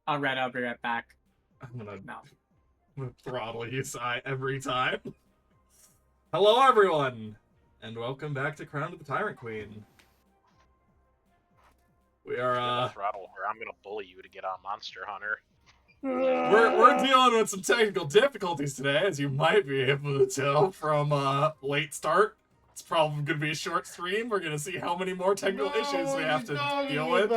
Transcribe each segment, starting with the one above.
I'll be right back. I'm gonna No. throttle you, Sai, every time. Hello, everyone, and welcome back to Crown of the Tyrant Queen. We are throttle her. I'm gonna bully you to get on Monster Hunter. we're dealing with some technical difficulties today, as you might be able to tell from late start. It's probably going to be a short stream. We're going to see how many more technical issues we have to deal with.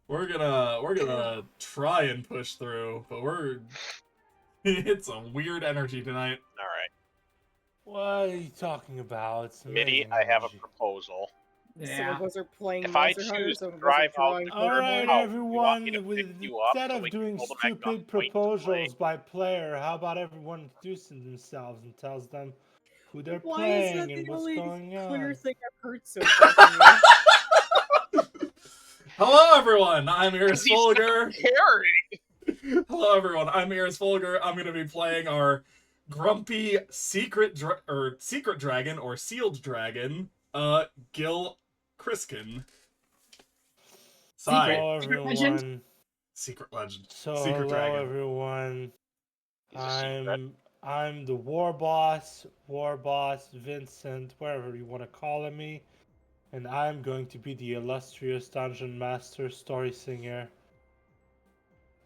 We're gonna try and push through, but it's a weird energy tonight. All right, What are you talking about? It's Mitty, amazing I have a energy. proposal. Some Yeah. of us are playing If I Monster Hunter, choose some to of us are drive out drawing the All right, Pokemon. Oh, you want me everyone. to pick you up Instead so of we can doing hold them at stupid gunpoint to play? proposals by player, how about everyone introducing themselves and tells them who they're Why is that playing and the what's only going clear on? thing I've heard so far? Hello, everyone. I'm Iris He's not Folger. caring. Hello, everyone. I'm Iris Folger. I'm going to be playing our grumpy secret dragon or sealed dragon, Gil Criskin. Sai. Hello, Secret legend? everyone. Secret legend. So Secret hello, dragon. everyone. He's a secret. I'm the war boss, Vincent, whatever you want to call me, and I'm going to be the illustrious dungeon master, story singer.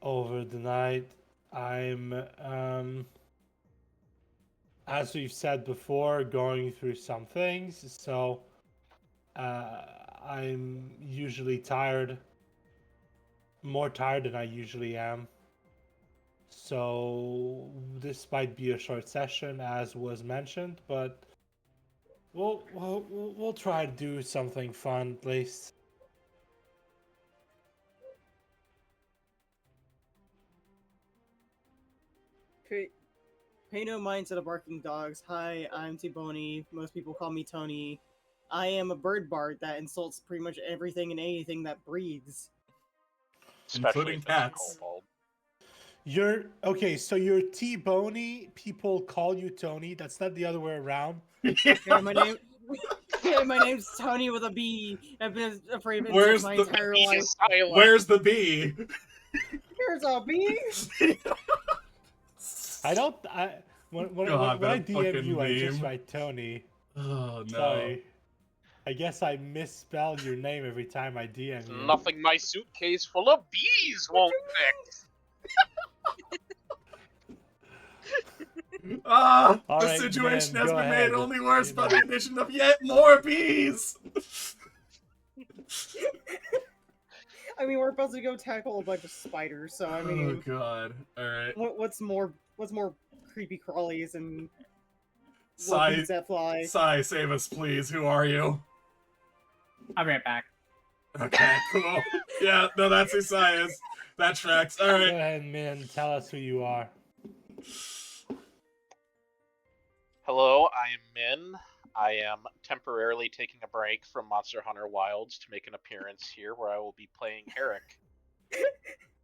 Over the night, I'm as we've said before, going through some things. So I'm usually tired, more tired than I usually am. So this might be a short session, as was mentioned, but we'll try to do something fun at least. Pay no mind to the barking dogs. Hi, I'm T-Bony. Most people call me Tony. I am a bird bard that insults pretty much everything and anything that breathes. Especially Including if it's a cats. kobold. You're okay, so you're T-Bony, people call you Tony. That's not the other way around. Yeah, my name's Tony with a B. I've been afraid of Where's insects my the- entire He's life. silent. Where's the bee? Here's a bee. I don't. When God, I that DM fucking you, I just meme. write Tony. Oh, no. Sorry. I guess I misspell your name every time I DM you. Nothing my suitcase full of bees won't fix. Ah, All the right, situation man, has go been ahead. made only worse You by know. the addition of yet more bees. I mean, we're about to go tackle a bunch of spiders, so I Oh mean, God! All right, what's more creepy crawlies and Sai, bees that fly? Sai, save us, please. Who are you? I'll be right back. Okay, cool. Yeah, no, that's who Sai is. That tracks. All Go right. ahead, man. Tell us who you are. Hello, I am Min. I am temporarily taking a break from Monster Hunter Wilds to make an appearance here, where I will be playing Herrick.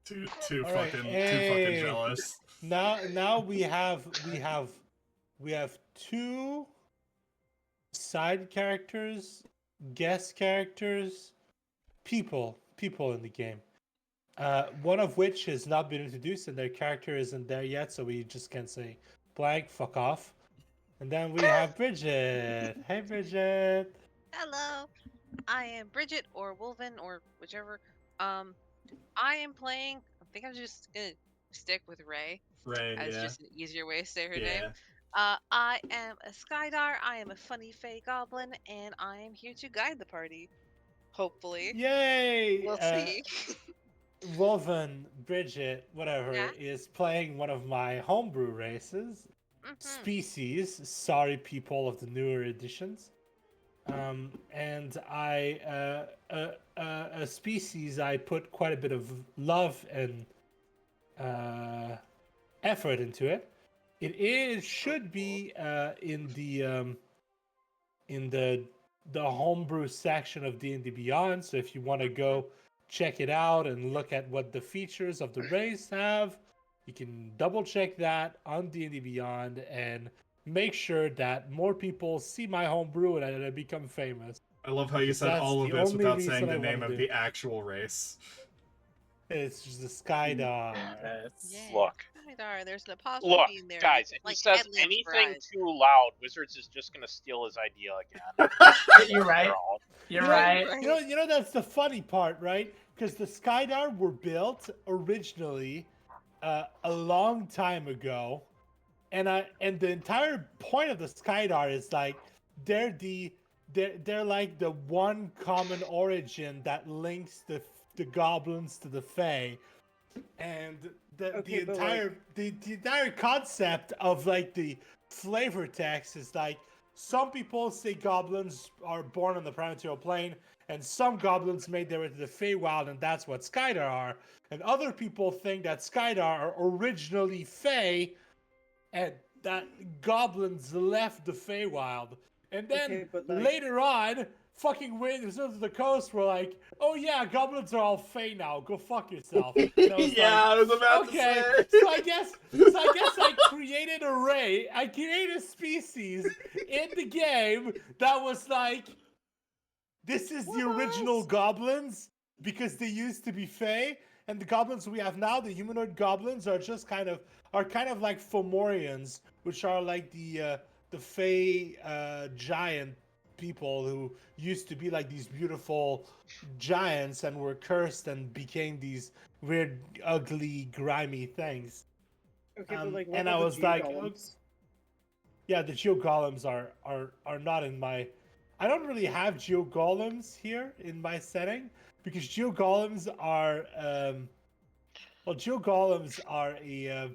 Too All right, fucking hey. jealous. Now we have two side characters, guest characters, people in the game. One of which has not been introduced and their character isn't there yet, so we just can't say blank, fuck off. And then we have Bridget. Hey, Bridget. Hello, I am Bridget or Wolven or whichever. I am playing. I think I'm just gonna stick with Ray Ray, as yeah. just an easier way to say her Yeah. name. I am a Skydar. I am a funny fey goblin, and I am here to guide the party. Hopefully, Yay! we'll see. Wolven, Bridget, whatever, Yeah? is playing one of my homebrew races. Species, sorry people of the newer editions. And a species I put quite a bit of love and effort into it. It should be in the homebrew section of D&D Beyond. So if you want to go check it out and look at what the features of the race have, you can double check that on D&D Beyond and make sure that more people see my homebrew and I become famous. I love how you said That's all of the this only without reason saying I the name wanna of do. the actual race. It's just the Skydar. Yes. Yeah. Look. Skydar, there's an Look, apostrophe in there. and guys, it's if he like says headlamps for anything eyes. too loud, Wizards is just gonna steal his idea again. You're right. They're all- You're You know- right. You know that's the funny part, right? Because the Skydar were built originally a long time ago, and the entire point of the Skydar is like they're like the one common origin that links the goblins to the Fae, and Okay, the but, entire the entire concept of like the flavor text is like some people say goblins are born on the primordial plane, and some goblins made their way to the Feywild, and that's what Skydar are. And other people think that Skydar are originally Fey, and that goblins left the Feywild. And then Okay, but, like- later on, fucking Wizards of the Coast were like, "Oh yeah, goblins are all Fey now. Go fuck yourself." And I was Yeah, I was about okay, to say. so I guess I created a race. I created a species in the game that was like, this is the original goblins because they used to be Fey, and the goblins we have now, the humanoid goblins, are just kind of like Fomorians, which are like the Fey giant people who used to be like these beautiful giants and were cursed and became these weird, ugly, grimy things. Okay, but like, what and about I the was like, geogolems? yeah, the geogolems are not in my. I don't really have geogolems here in my setting because geogolems are geogolems are a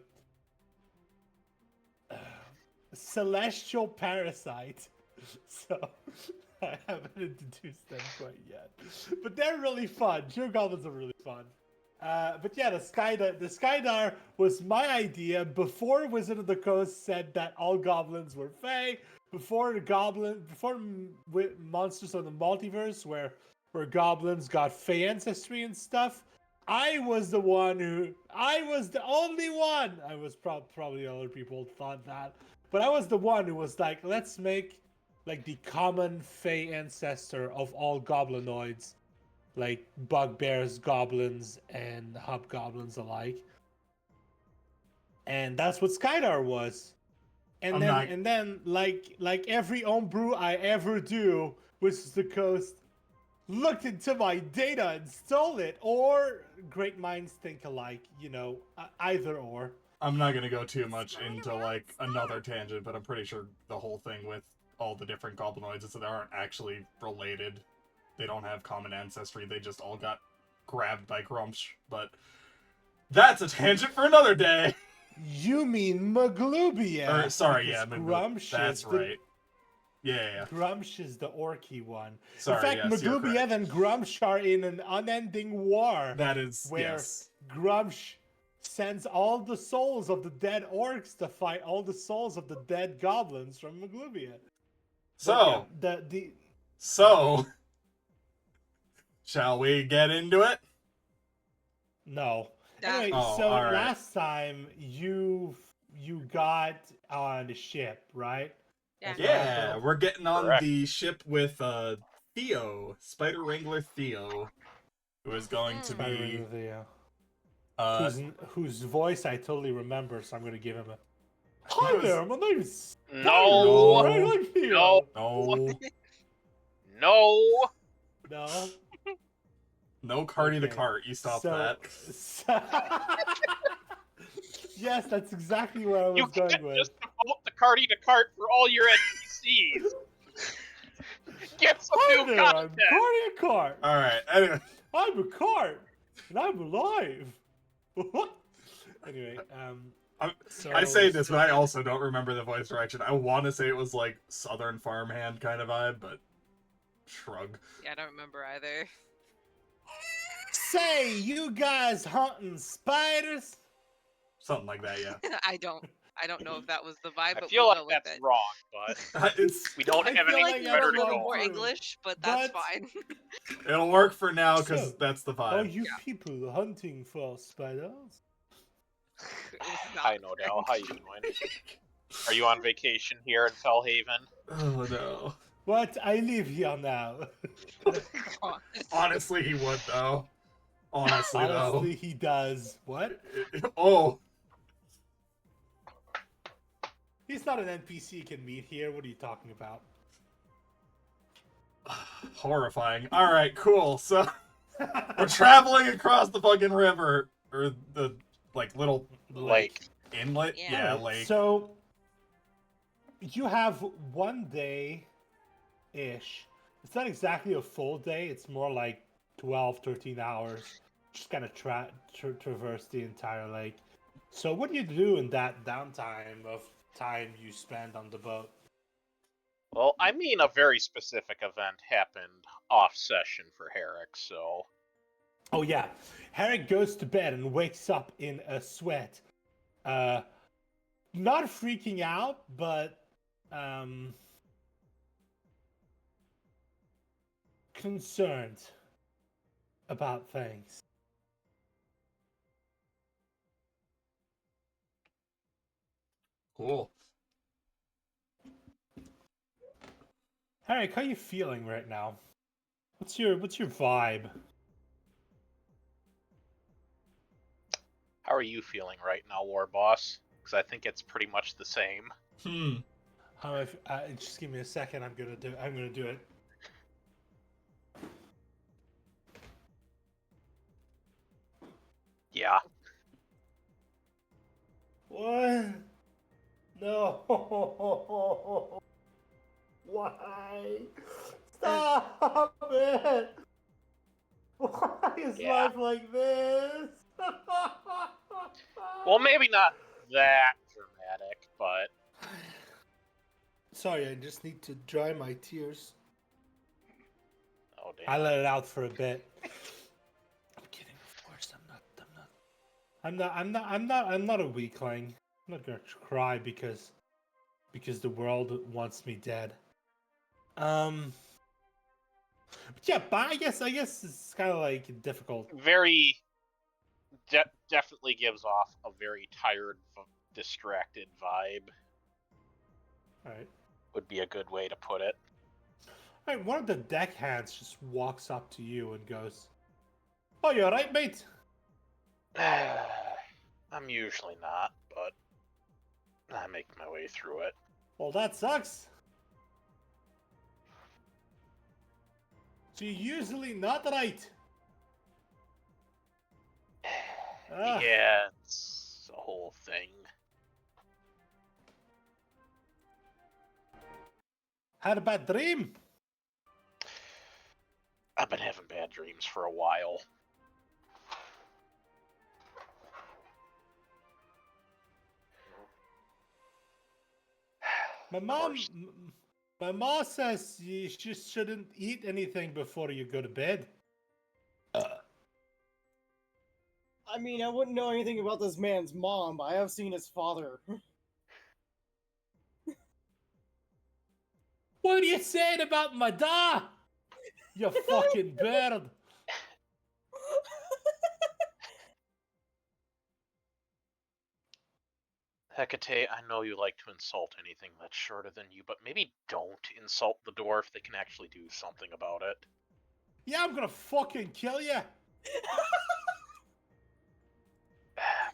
celestial parasite, so I haven't introduced them quite yet. But they're really fun. Geogolems are really fun. But yeah, the Skydar was my idea before Wizard of the Coast said that all goblins were Fey. Before Monsters of the Multiverse, where goblins got Fey ancestry and stuff. I was the only one. I was probably other people thought that, but I was the one who was like, let's make like the common Fey ancestor of all goblinoids, like bugbears, goblins, and hobgoblins alike. And that's what Skydar was. And then like every homebrew I ever do, Wizards of the Coast looked into my data and stole it, or great minds think alike, either or. I'm not gonna go too much into like another tangent, but I'm pretty sure the whole thing with all the different goblinoids is that they aren't actually related. They don't have common ancestry. They just all got grabbed by Grumsh. But that's a tangent for another day. You mean Maglubia? Or, sorry, because yeah, Grumsh that's is right. Yeah. Grumsh is the orky one. Sorry, in fact, yes, you're Maglubia correct. and Grumsh are in an unending war. That is, where yes. Grumsh sends all the souls of the dead orcs to fight all the souls of the dead goblins from Maglubia. So, yeah, shall we get into it? no. Yeah. Anyway, Oh, so all right. last time you got on the ship, right? Yeah. Yeah, we're getting on Correct. the ship with Theo, Spider Wrangler Theo, who is going to be whose voice I totally remember, so I'm going to give him a. Hi there, my name's No. Wrangler Theo. No. no, No. no Cardi the Okay. Cart. You stop that. Yes, that's exactly where I was You going can't with. just devote the Cardi to cart for all your NPCs. Get some Hi new there, I'm content. Cardi a Cart. All right. Anyway, I'm a cart, and I'm alive. Anyway, so, I say this, but I also don't remember the voice direction. I want to say it was like Southern farmhand kind of vibe, but shrug. Yeah, I don't remember either. Say, you guys hunting spiders? Something like that, yeah. I don't know if that was the vibe, I but feel we'll like go with that's it. wrong, but It's we don't I have feel anything like better that's to wrong go More on. too. English, but that's But- fine. It'll work for now because So, that's the Are vibe. you people hunting for spiders? It was Hi, not No Doubt. How you doing? Are you on vacation here in Fellhaven? Oh no. What? I live here now. God. Honestly, he would though. Honestly, Honestly, he does. What? though. Oh, He's not an NPC you can meet here. What are you talking about? horrifying. All right, cool. So we're traveling across the fucking river, or the like little Lake. inlet. Yeah. Yeah, Alright, lake. So you have 1 day ish. It's not exactly a full day, it's more like 12, 13 hours. Just kind of traverse the entire lake. So what do you do in that downtime of time you spend on the boat? Well, I mean, a very specific event happened off session for Herrick, so Oh yeah, Herrick goes to bed and wakes up in a sweat. Not freaking out, but concerned about things. Cool. Herrick, how you feeling right now? What's your vibe? how are you feeling right now, War Boss? Because I think it's pretty much the same. Just give me a second. I'm gonna do it. Yeah. What? No. Why? Stop it. Why is Yeah. life like this? Well, maybe not that dramatic, but Sorry, I just need to dry my tears. oh I damn. let it out for a bit. I'm kidding, of course. I'm not a weakling. I'm not gonna cry because the world wants me dead. But yeah, but I guess it's kind of like difficult. Very definitely gives off a very tired, distracted vibe. All right. Would be a good way to put it. All right. One of the deckhands just walks up to you and goes, "Oh, you all right, mate?" I'm usually not, but I make my way through it. Well, that sucks. So you're usually not right. Ah. Yeah, it's a whole thing. Had a bad dream. I've been having bad dreams for a while. My mom says you just shouldn't eat anything before you go to bed. I mean, I wouldn't know anything about this man's mom, but I have seen his father. What are you saying about my dad? You fucking bird. Hecate, I know you like to insult anything that's shorter than you, but maybe don't insult the dwarf. They can actually do something about it. Yeah, I'm gonna fucking kill you.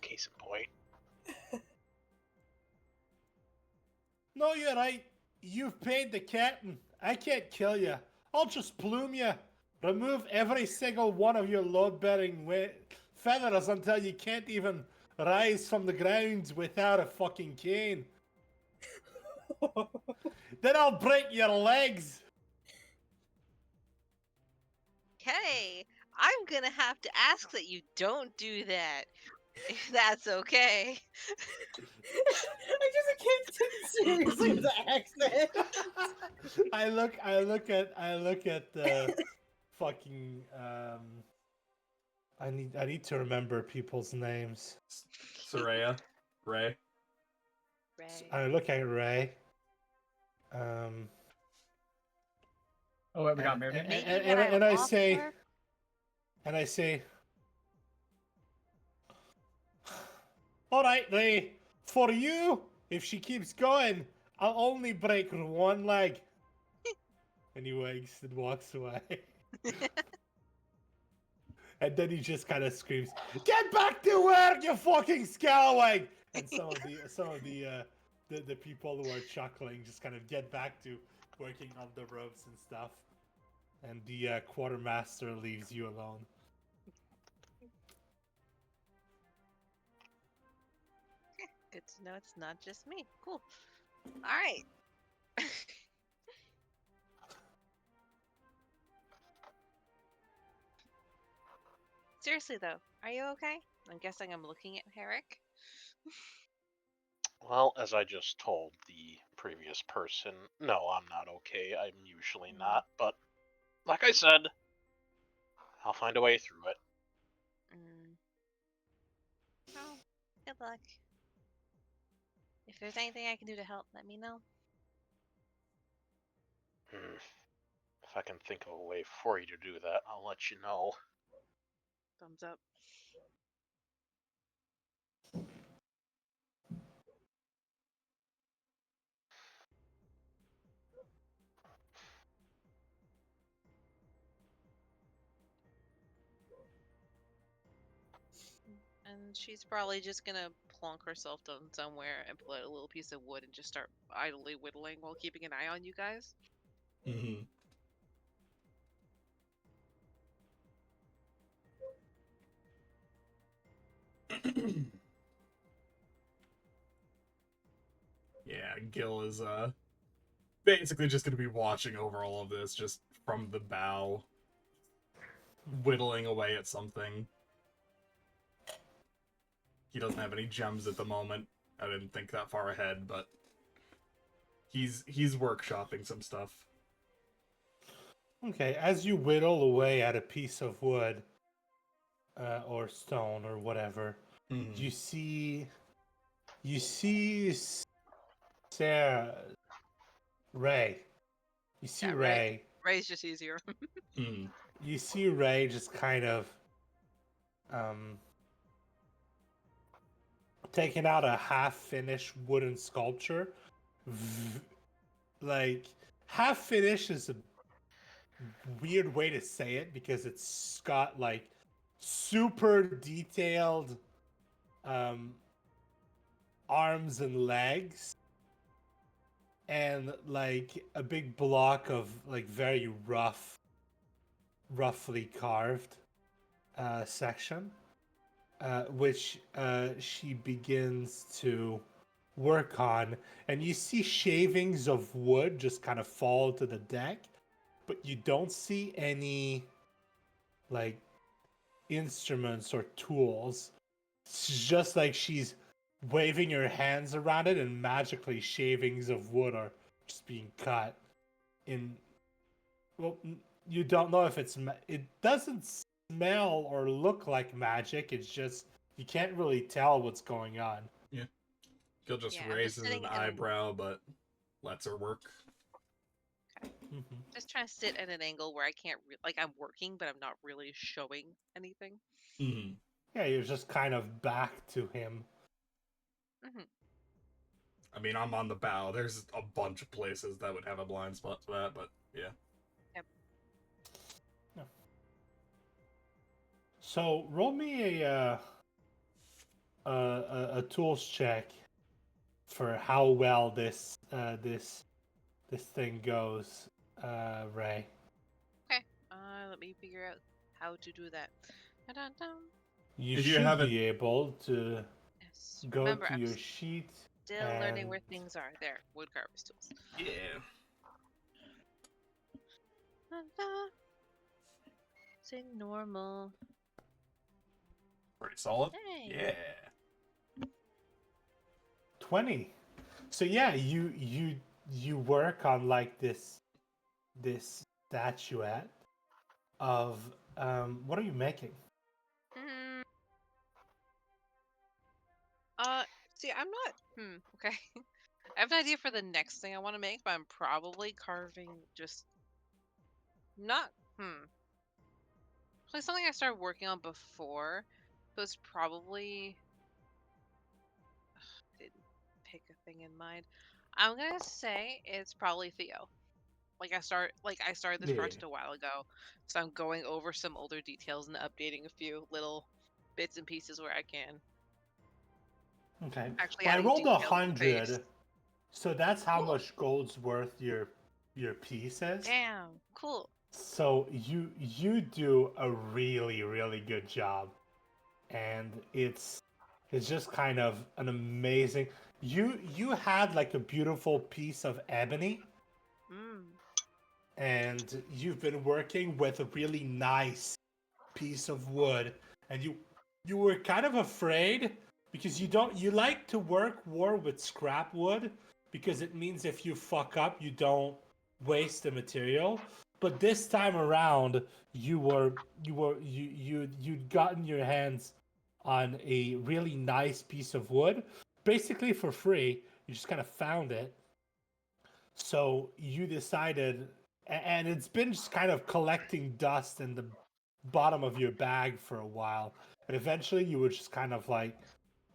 Case in point. No, you're right. You've paid the captain. I can't kill you. I'll just plume you. Remove every single one of your load-bearing feathers until you can't even rise from the ground without a fucking cane. Then I'll break your legs. Okay, I'm gonna have to ask that you don't do that. If that's okay. I just can't take it seriously with the accent. I look at the fucking I need to remember people's names. Soraya, Ray. Right. I look at Ray. Oh, wait, we got married. Maybe and that I I'm say, off and I say, all right, Ray, for you, If she keeps going, I'll only break her one leg. And he winks and walks away. And then he just kind of screams, "Get back to work, you fucking scalawag!" And some of the people who are chuckling just kind of get back to working on the ropes and stuff. And the quartermaster leaves you alone. Good to know it's not just me. Cool. All right. Seriously though, are you okay? I'm guessing I'm looking at Herrick. Well, as I just told the previous person, no, I'm not okay. I'm usually not, but like I said, I'll find a way through it. Well, good luck. If there's anything I can do to help, let me know. If I can think of a way for you to do that, I'll let you know. Thumbs up. And she's probably just gonna plonk herself down somewhere and pull out a little piece of wood and just start idly whittling while keeping an eye on you guys. Mm-hmm. Yeah, Gil is basically just gonna be watching over all of this just from the bow, whittling away at something. He doesn't have any gems at the moment. I didn't think that far ahead, but he's workshopping some stuff. Okay, as you whittle away at a piece of wood, or stone or whatever, you see Sarah, Ray. You see Yeah, Ray. Ray's just easier. You see Ray just kind of taking out a half-finished wooden sculpture. Like, half-finished is a weird way to say it because it's got like super detailed arms and legs and like a big block of like very roughly carved section, which she begins to work on, and you see shavings of wood just kind of fall to the deck, but you don't see any like instruments or tools. It's just like she's waving her hands around it, and magically shavings of wood are just being cut in. Well, you don't know if it doesn't smell or look like magic. It's just you can't really tell what's going on. Yeah. Gil just Yeah, I'm just raises sitting an in- eyebrow, but lets her work. Just trying to sit at an angle where I can't like I'm working, but I'm not really showing anything. Yeah, you're just kind of back to him. I mean, I'm on the bow. There's a bunch of places that would have a blind spot to that, but yeah. Yep. Yeah. So roll me a tools check for how well this thing goes, Ray. Okay. Let me figure out how to do that. Dun-dun-dun. You If you should haven't- be able to Yes. go Remember, to I'm your sheet. still learning and- where things are. There, woodcarver's tools. Yeah. Dun-dun. Say normal. Pretty solid. Hey. Yeah. 20. So yeah, you work on like this statuette of what are you making? Hmm. See, I'm not. Okay. I have an idea for the next thing I want to make, but I'm probably carving just not. Probably something I started working on before. So it's probably. pick a thing in mind. I'm gonna say it's probably Theo. I started this Yeah. project a while ago, so I'm going over some older details and updating a few little bits and pieces where I can. Okay. Actually, Well, I adding rolled detail to the face. 100, so that's how Cool. much gold's worth your piece is. Damn, cool. So you do a really really good job, and it's just kind of an amazing. You had like a beautiful piece of ebony, Mm. and you've been working with a really nice piece of wood, and you were kind of afraid because you like to work more with scrap wood because it means if you fuck up you don't waste the material. But this time around you'd gotten your hands on a really nice piece of wood basically for free. You just kind of found it, so you decided, and it's been just kind of collecting dust in the bottom of your bag for a while, and eventually you were just kind of like,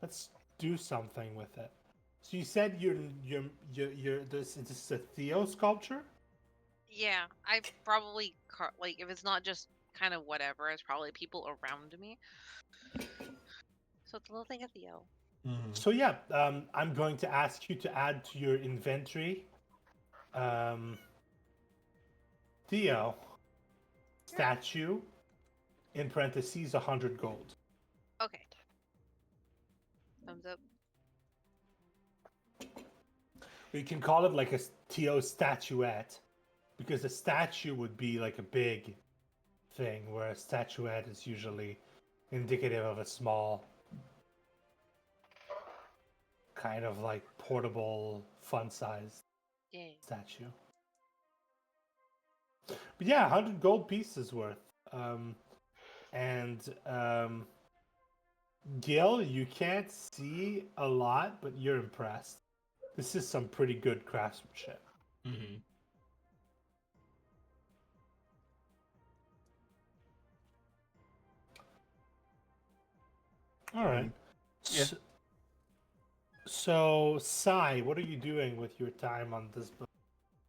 let's do something with it. So you said you're this is a Theo sculpture. Yeah, I probably if it's not just kind of whatever, it's probably people around me. So it's a little thing of Theo. So yeah, I'm going to ask you to add to your inventory, Theo statue, in parentheses 100 gold. Okay. Thumbs up. You can call it like a Theo statuette, because a statue would be like a big thing, where a statuette is usually indicative of a small, kind of like portable, fun-sized Yay. statue. But yeah, 100 gold pieces worth. Gil, you can't see a lot, but you're impressed. This is some pretty good craftsmanship. Mm-hmm. All right. Yeah. So, Sai, what are you doing with your time on this book?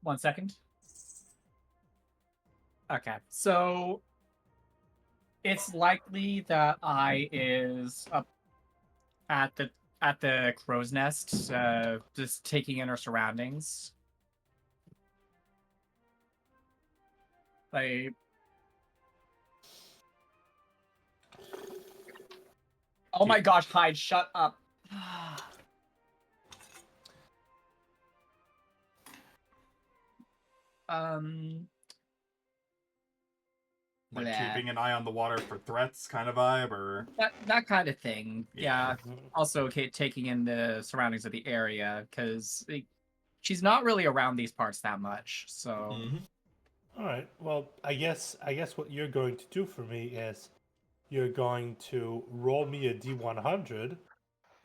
1 second. Okay, so it's likely that I is up at the crow's nest, just taking in her surroundings. Like, oh my gosh, Hyde, shut up. Like Blah. keeping an eye on the water for threats, kind of vibe, or that kind of thing. Yeah. Yeah. Also, taking in the surroundings of the area because she's not really around these parts that much. So All right. Well, I guess what you're going to do for me is you're going to roll me a D100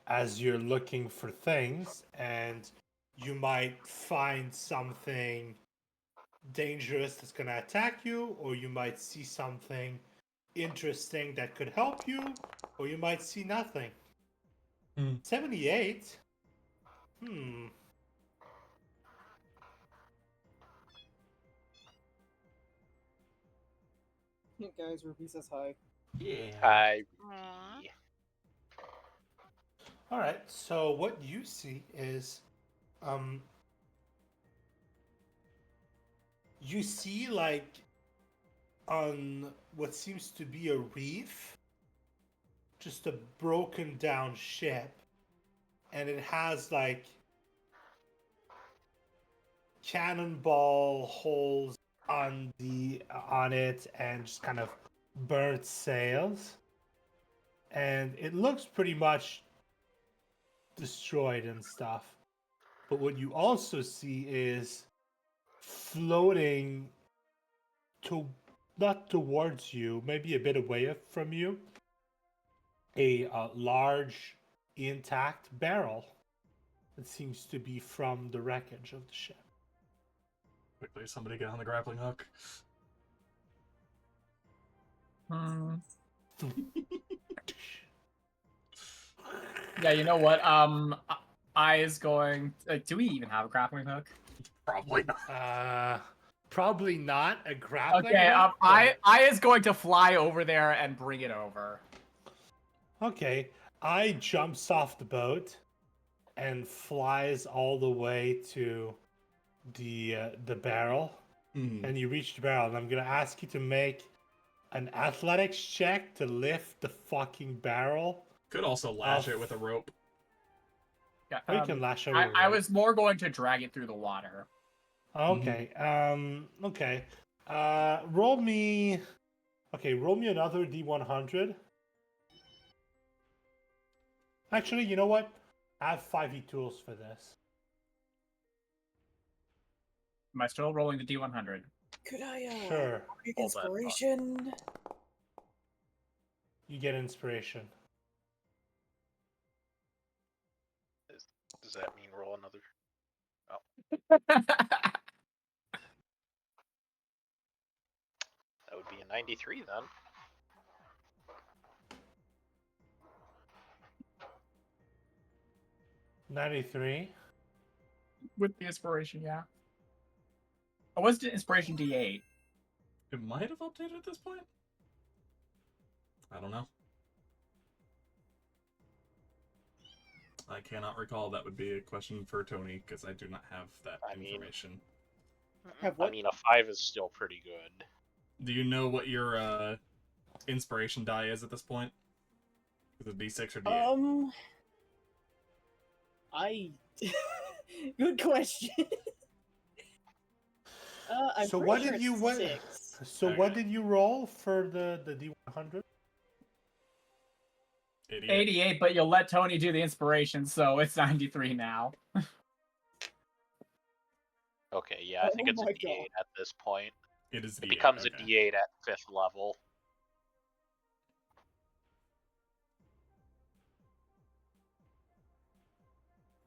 as you're looking for things, and you might find something dangerous that's going to attack you, or you might see something interesting that could help you, or you might see nothing. 78? Hey guys, Ruby says hi. yeah. Aw. All right. So what you see is, you see like on what seems to be a reef, just a broken down ship, and it has like cannonball holes on it, and just kind of burnt sails, and it looks pretty much destroyed and stuff. But what you also see is floating not towards you, maybe a bit away from you, a large intact barrel that seems to be from the wreckage of the ship. Quickly, somebody get on the grappling hook. yeah, you know what? I is going. Do we even have a grappling hook? Probably not. Probably not a grappling Okay, hook, I is going to fly over there and bring it over. Okay, I jumps off the boat and flies all the way to the barrel. And you reach the barrel, and I'm gonna ask you to make an athletics check to lift the fucking barrel. Could also lash it with a rope. Yeah, Or you can lash over. I was more going to drag it through the water. Okay. Okay. Roll me. Okay, roll me another D100. Actually, you know what? I have 5e tools for this. Am I still rolling the D100? Could I Sure. pick Hold that thought. inspiration? You get inspiration. Does that mean roll another? That would be a 93 then. $93. With the inspiration, yeah. Oh, was the inspiration D8? It might have updated at this point. I don't know. I cannot recall. That would be a question for Tony, because I do not have that information. I mean, a 5 is still pretty good. Do you know what your inspiration die is at this point? Is it D6 or D8? Good question. I'm So pretty what sure did you it's what? 6. So what did you roll for the D100? 88, but you'll let Tony do the inspiration, so it's 93 now. Okay, yeah, I think Oh it's a my D8 God. at this point. It is It D8. becomes okay. a D8 at 5th level.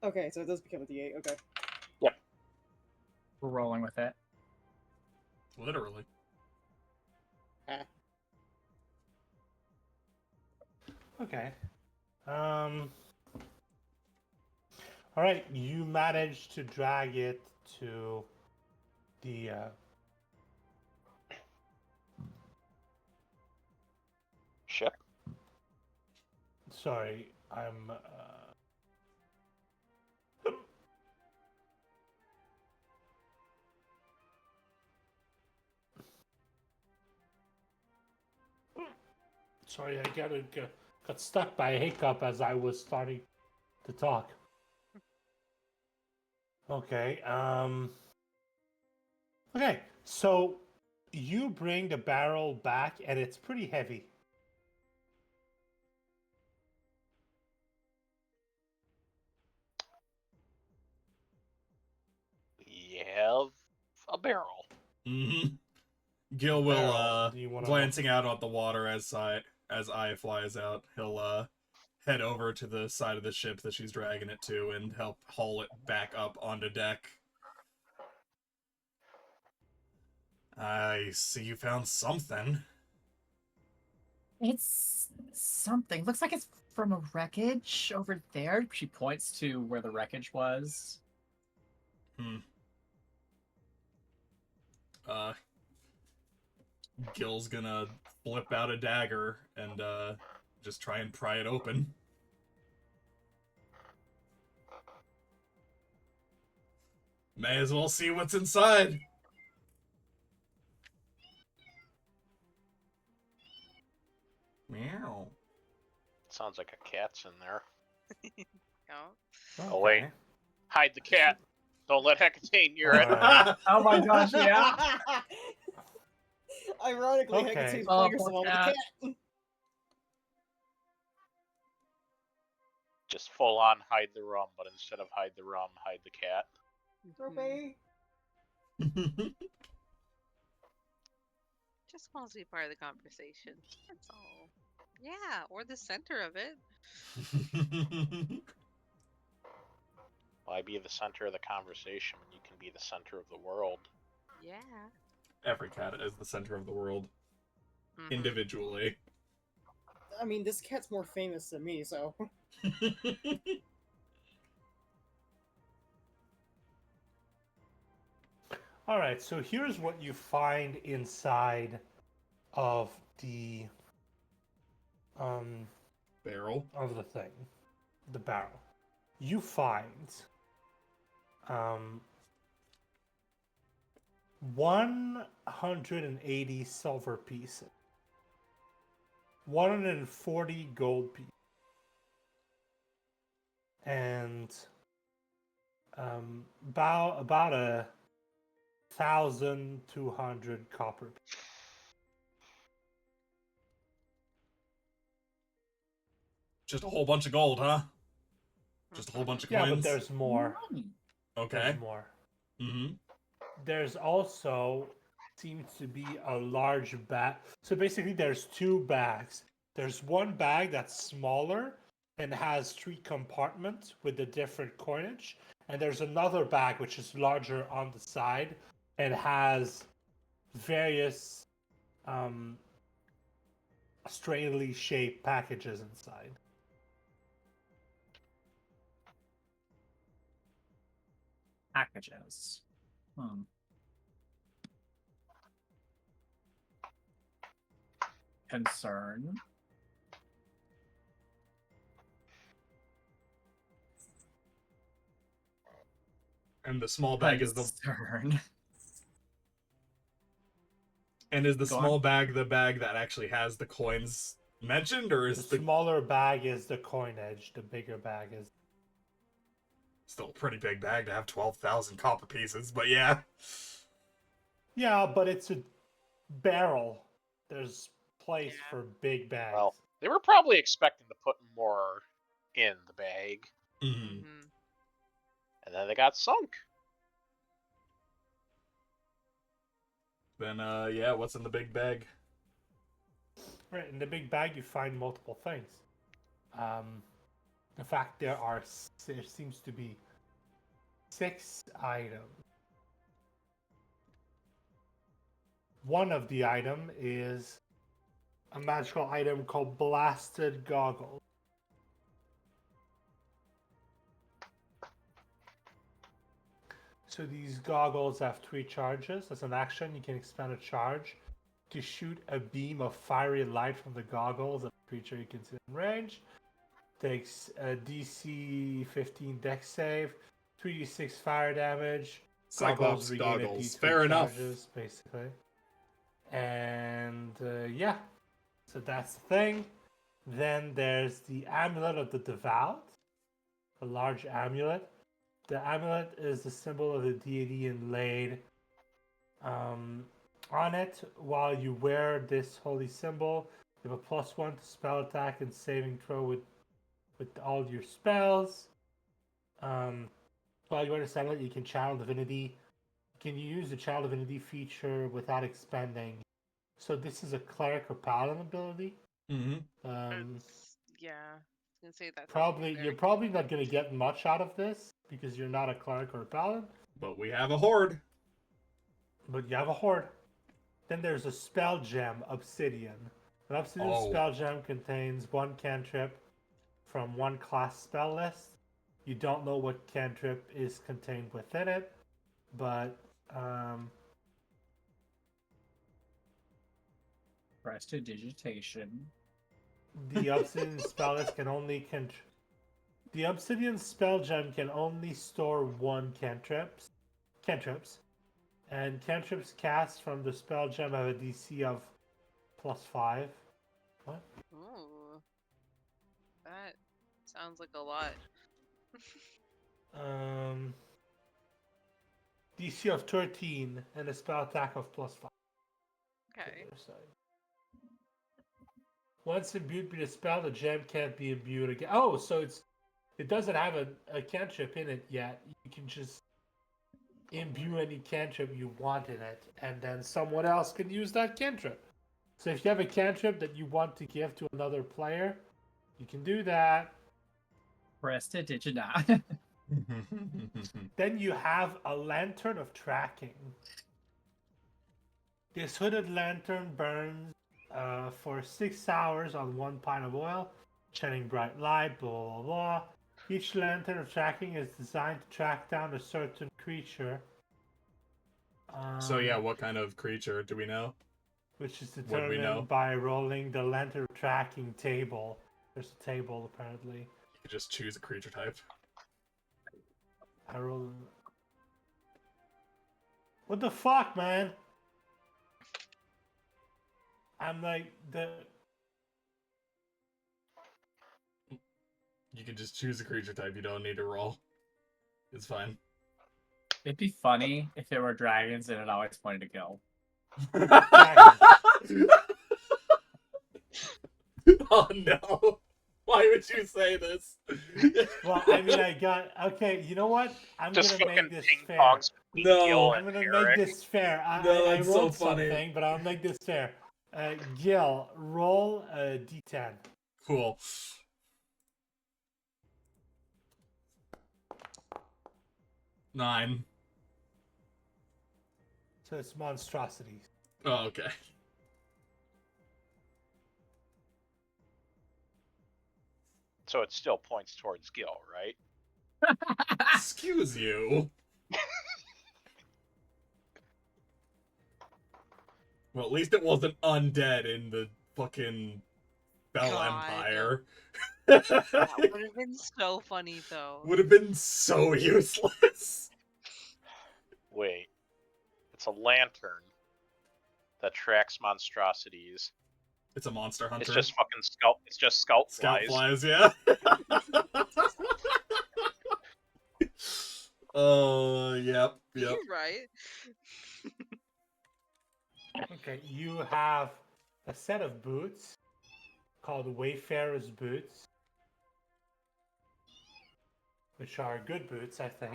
Okay, so it does become a D8. Okay. We're rolling with it. Literally. Okay. All right, you managed to drag it to the Ship? sorry, I'm sorry, I got stuck by a hiccup as I was starting to talk. Okay, okay, so you bring the barrel back and it's pretty heavy. We have a barrel. Mm-hmm. Gil will, Barrel. Do you wanna- glancing out at the water as I flies out, he'll, head over to the side of the ship that she's dragging it to and help haul it back up onto deck. I see you found something. It's something. Looks like it's from a wreckage over there. She points to where the wreckage was. Gil's gonna flip out a dagger and, just try and pry it open. May as well see what's inside. Meow. Sounds like a cat's in there. Oh. Oh, wait. Hide the cat. Don't let Hecatane hear it. Alright. Oh my gosh, yeah. Ironically, Okay. Hecate's Oh, playing poor herself with a cat. cat. Just full on hide the rum, but instead of hide the rum, hide the cat. Okay. Just wants to be part of the conversation. That's all. Yeah, or the center of it. Why be the center of the conversation when you can be the center of the world? Yeah. Every cat is the center of the world, Mhm. individually. I mean, this cat's more famous than me, so. All right, so here's what you find inside of the Barrel. of the thing, the barrel. You find 180 silver pieces, 140 gold pieces, and about 1,200 copper pieces. Just a whole bunch of gold, huh? Just a whole bunch of Yeah, coins. but there's more. Money. Okay. There's more. Mm-hmm. There's also seems to be a large bag. So basically, there's two bags. There's one bag that's smaller and has 3 compartments with the different coinage, and there's another bag which is larger on the side and has various strangely shaped packages inside. Packages. Hmm. Concern. And the small bag is the. Concern. And is the Go small on. bag the bag that actually has the coins mentioned, or is The the smaller bag is the coinage. The bigger bag is. still a pretty big bag to have 12,000 copper pieces? But yeah. Yeah, but it's a barrel. There's place Yeah. for big bags. Well, they were probably expecting to put more in the bag, Mm-hmm. and then they got sunk. Then yeah, what's in the big bag? Right, in the big bag you find multiple things. In fact, there seems to be 6 items. One of the item is a magical item called Blasted Goggles. So these goggles have 3 charges. As an action, you can expend a charge to shoot a beam of fiery light from the goggles at a creature you consider in range. Takes a DC 15 dex save, 3d6 fire damage. Cyclops regain a goggles. D3 Fair enough. charges, basically. And yeah, so that's the thing. Then there's the Amulet of the Devout, a large amulet. The amulet is the symbol of the deity inlaid on it. While you wear this holy symbol, you have a +1 to spell attack and saving throw with all your spells. While you wear this amulet, you can channel divinity. You can use the channel divinity feature without expending. So this is a cleric or paladin ability. Mm-hmm. Yeah, I was gonna say that. You're probably not going to get much out of this because you're not a cleric or a paladin. But we have a horde. But you have a horde. Then there's a spell gem, Obsidian. An Obsidian spell gem contains 1 cantrip from 1 class spell list. You don't know what cantrip is contained within it, but Prestidigitation. the Obsidian spell list can only the Obsidian spell gem can only store 1 cantrips, and cantrips cast from the spell gem have a DC of +5. What? Ooh, that sounds like a lot. DC of 13 and a spell attack of +5. Okay. Once imbued with a spell, the gem can't be imbued again. Oh, so it doesn't have a cantrip in it yet. You can just imbue any cantrip you want in it, and then someone else can use that cantrip. So if you have a cantrip that you want to give to another player, you can do that. Prestidigita. Then you have a lantern of tracking. This hooded lantern burns for 6 hours on 1 pint of oil, shedding bright light, blah, blah, blah. Each lantern of tracking is designed to track down a certain creature So yeah, what kind of creature do we know? Which is What do we know? determined by rolling the lantern tracking table. There's a table apparently. You could just choose a creature type. I rolled. What the fuck, man? I'm like the. You can just choose a creature type. You don't need to roll. It's fine. It'd be funny if there were dragons and it always pointed to kill. Oh no! Why would you say this? Well, I mean, I got okay. You know what? I'm Just gonna fucking make this ping fair. pongs. No. Gil I'm and gonna Eric. make this fair. No, I that's so rolled funny. something, but I'll make this fair. Gil, roll a d10. Cool. Nine. So it's monstrosities. Oh, okay. So it still points towards Gil, right? Excuse you. Well, at least it wasn't undead in the fucking Bell God. Empire. That would have been so funny, though. Would have been so useless. Wait. It's a lantern that tracks monstrosities. It's a monster hunter. It's just fucking scalp. It's just scalp Scout flies. flies, yeah. Yep. You're right. Okay, you have a set of boots called Wayfarer's boots, which are good boots, I think.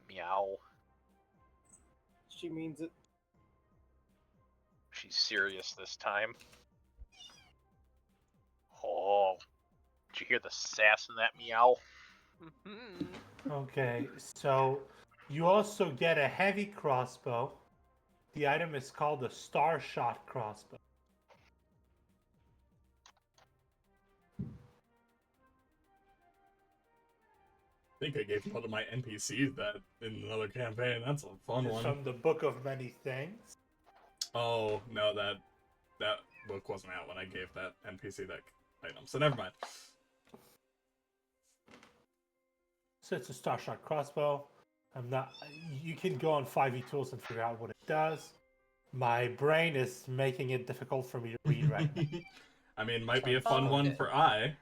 Meow. She means it. She's serious this time. Oh. Did you hear the sass in that meow? Mhm. Okay, so you also get a heavy crossbow. The item is called a star shot crossbow. I think I gave one of my NPCs that in another campaign. That's a fun It's one. from the Book of Many Things. Oh no, that book wasn't out when I gave that NPC that item. So never mind. So it's a star shot crossbow. I'm not. You can go on 5e tools and figure out what it does. My brain is making it difficult for me to read right now. I mean, might be a fun one for I.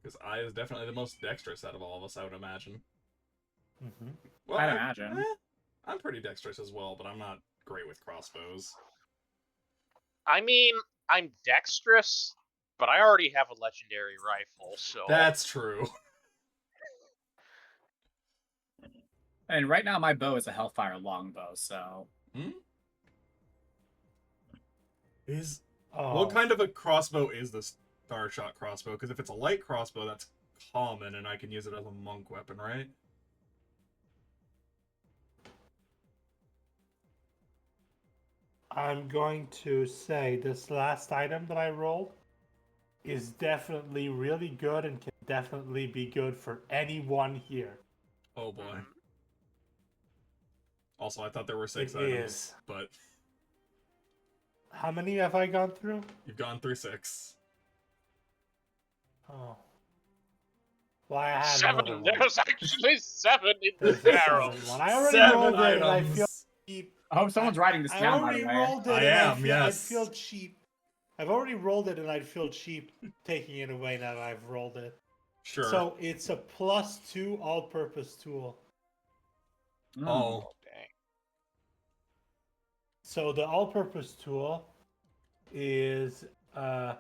Because I is definitely the most dexterous out of all of us, I would imagine. Mm-hmm. Well, I'd imagine. I'm pretty dexterous as well, but I'm not great with crossbows. I mean, I'm dexterous, but I already have a legendary rifle, so... That's true. And right now my bow is a Hellfire longbow, so Is Oh, what kind of a crossbow is the star shot crossbow? Because if it's a light crossbow, that's common, and I can use it as a monk weapon, right? I'm going to say this last item that I rolled is definitely really good and can definitely be good for anyone here. Oh boy. Also, I thought there were 6 It items, is. but How many have I gone through? you've gone through 6. Oh. Well, I had 7! another one. There's actually 7 in There's the a barrel! seventh one. I already 7 rolled it and I items. feel cheap. I hope someone's writing this I down, by already the way. rolled it I and am, I'd yes. feel cheap. I've already rolled it and I'd feel cheap taking it away now that I've rolled it. Sure. So it's a +2 all-purpose tool. Mm. Oh. Dang. So the all-purpose tool is a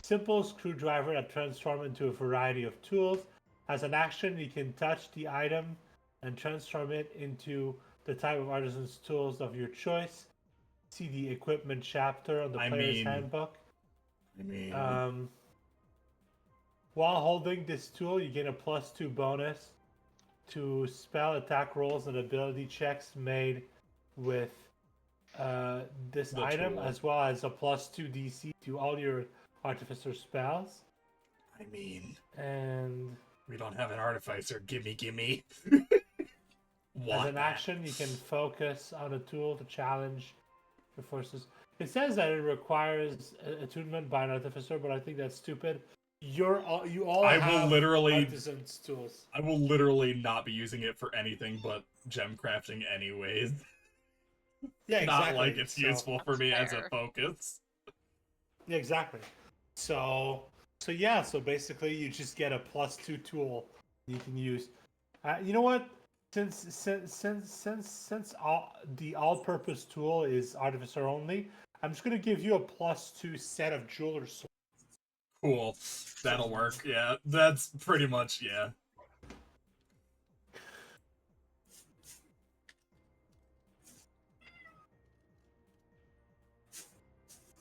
simple screwdriver that transforms into a variety of tools. As an action, you can touch the item and transform it into the type of artisan's tools of your choice. See the equipment chapter on the player's handbook. I mean, While holding this tool, you get a +2 bonus to spell attack rolls and ability checks made with this The item, tool. as well as a +2 DC to all your artificer spells. I mean, And we don't have an artificer. Gimme. as an action, you can focus on a tool to challenge your forces. It says that it requires attunement by an artificer, but I think that's stupid. You all I have will literally artisans tools. I will literally not be using it for anything but gem crafting anyways. Yeah, exactly. Not like it's useful for That's me as a fair. focus. Yeah, exactly. So yeah. So basically, you just get a +2 tool you can use. You know what? Since the all-purpose tool is artificer only, I'm just gonna give you a +2 set of jeweler's swords. Cool. That'll work. Yeah, that's pretty much, yeah.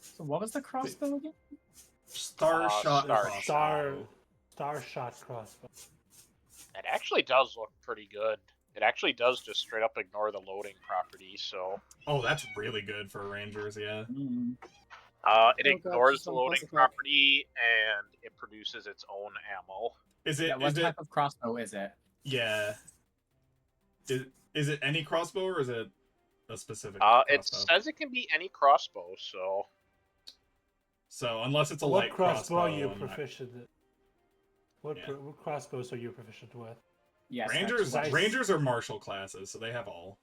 So what was the crossbow again? Star shot Star crossbow. Star shot crossbow. It actually does look pretty good. It actually does just straight up ignore the loading property, so Oh, that's really good for rangers, yeah. Mm. it Oh, God, ignores just the don't loading plus attack. property and it produces its own ammo. Is Yeah, it what type of crossbow is it? yeah. Is it any crossbow or is it a specific It crossbow? says it can be any crossbow, so So unless it's a What light crossbow are crossbow, you I'm not- proficient in? What crossbows are you proficient with? Yes. Rangers actually. Rangers are martial classes, so they have all.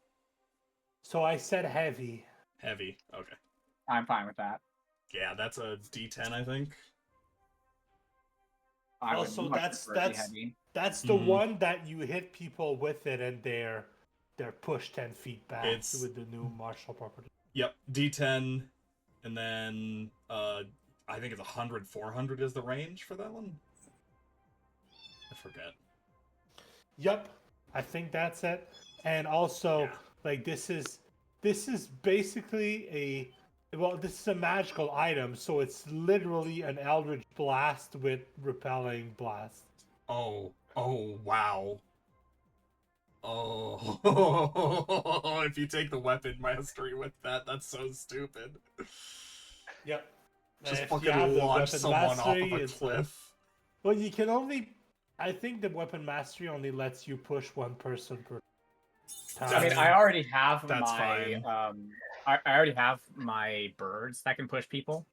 So I said heavy. Heavy. Okay. I'm fine with that. Yeah, that's a D10, I think. I would Also, much that's- prefer it to be that's- heavy. That's the Mhm. one that you hit people with it and they're pushed 10 feet back It's- with the new martial property. Yep, D10, and then I think it's 100, 400 is the range for that one. I forget. Yep, I think that's it. And also, Yeah. like this is basically this is a magical item, so it's literally an eldritch blast with repelling blast. Oh, wow. Oh, if you take the weapon mastery with that, that's so stupid. Yep. Just If you fucking have the launch weapon someone off mastery, of a it's cliff. Well, you can only. I think the weapon mastery only lets you push one person per time. I mean, I already have That's my fine. I already have my birds that can push people.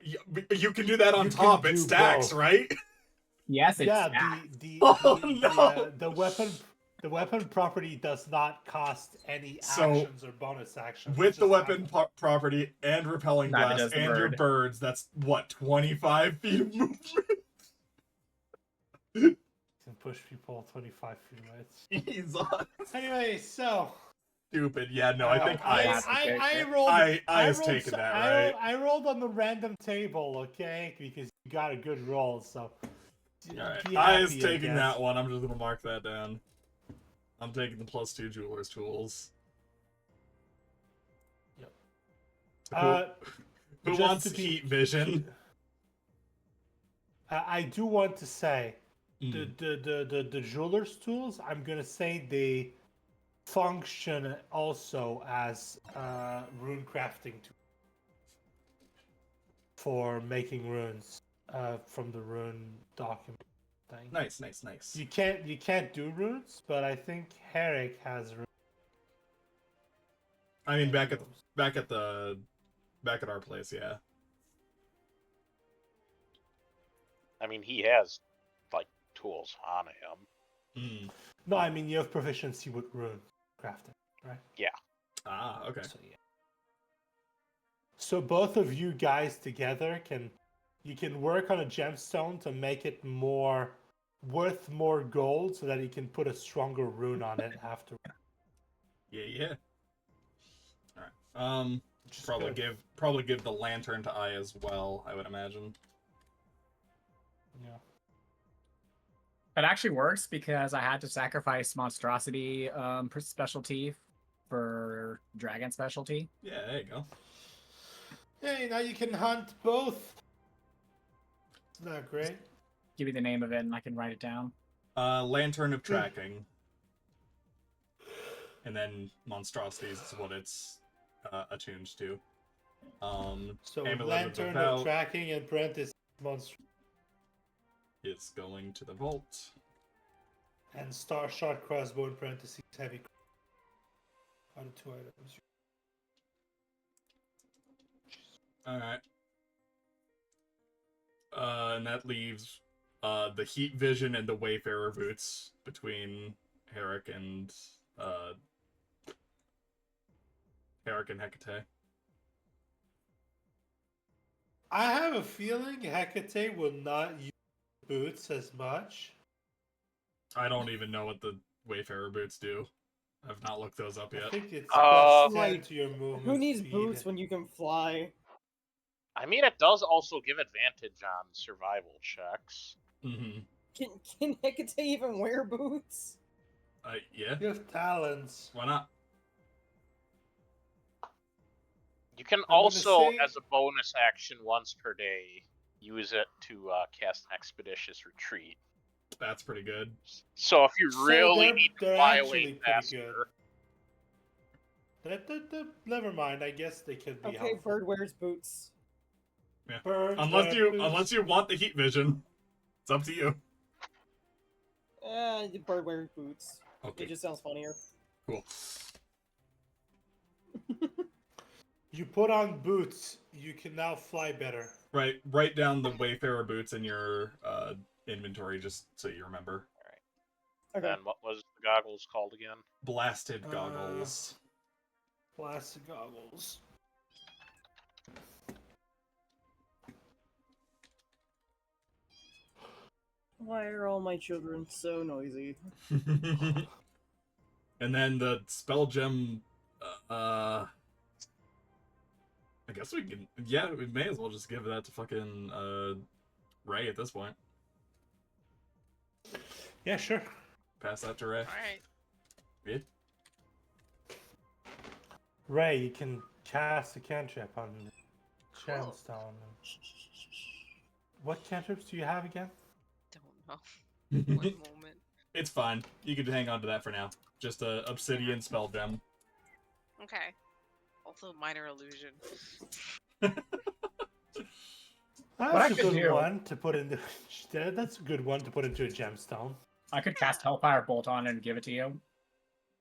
You can do that on You top. can It do stacks, both. right? Yes, it's Yeah, stacked. Oh, no. the weapon property does not cost any So, actions or bonus actions. With It's the just weapon happens. property and repelling Neither blast does the and your bird. birds, that's what, 25 feet of movement? You can push people 25 feet away. Jesus. Anyway, so Stupid. Yeah, no, I think I rolled. I was rolled taking that, I right? rolled, I rolled on the random table, okay, because you got a good roll. So Alright, be I was happy, taking guess. that one. I'm just gonna mark that down. I'm taking the +2 jeweler's tools. Yep. Who Just wants to be- heat vision? I do want to say Mm. the jeweler's tools. I'm gonna say they function also as rune crafting tool for making runes from the rune document thing. Nice. You can't do runes, but I think Herrick has runes. I mean, back at our place, yeah. I mean, he has like tools on him. Mm. No, I mean you have proficiency with rune crafting, right? Ah, okay. So yeah. So both of you guys together can work on a gemstone to make it worth more gold, so that you can put a stronger rune on it after. Yeah. All right. Which is Probably give the lantern to I as well. I would imagine. Yeah. It actually works because I had to sacrifice monstrosity specialty for dragon specialty. Yeah, there you go. Hey, now you can hunt both. Isn't that great? Give me the name of it and I can write it down. Lantern of tracking, and then monstrosities is what it's attuned to. So Amulet of lantern the of Vow tracking and parenthesis monster is going to the vault. and star shot crossbow in parentheses heavy are the 2 items. Alright. And that leaves the heat vision and the Wayfarer boots between Herrick and Hecate. I have a feeling Hecate will not use boots as much. I don't even know what the Wayfarer boots do. I've not looked those up I yet. think it's Uh, plus 10 Like, to your movement Who needs speed. boots when you can fly? I mean, it does also give advantage on survival checks. Mm-hmm. Can Hecate even wear boots? Yeah. You have talents. Why not? You can gonna also, say- as a bonus action once per day, use it to cast an expeditious retreat. That's pretty good. So if you So really need to they're fly actually away pretty faster, good. Never mind. I guess they could be Okay, helpful. Bird wears boots. Yeah. Birds Unless wear unless you want the heat vision, it's up to you. The Bird wears boots. Okay. It just sounds funnier. Cool. You put on boots, you can now fly better. Right. Write down the Wayfarer boots in your inventory just so you remember. Okay. then what was the goggles called again? Blasted goggles. Plastic goggles. Why are all my children so noisy? And then the spell gem. I guess we can. Yeah, we may as well just give that to fucking Ray at this point. Yeah, sure. Pass that to Ray. Alright. Yeah. Ray, you can cast a cantrip on Cool. Gemstone. What cantrips do you have again? Don't know. One moment. It's fine. You can hang on to that for now. Just a obsidian spell gem. Okay. Also minor illusion. I That's a could good do- one to put into. That's a good one to put into a gemstone. I could cast Hellfire Bolt on and give it to you.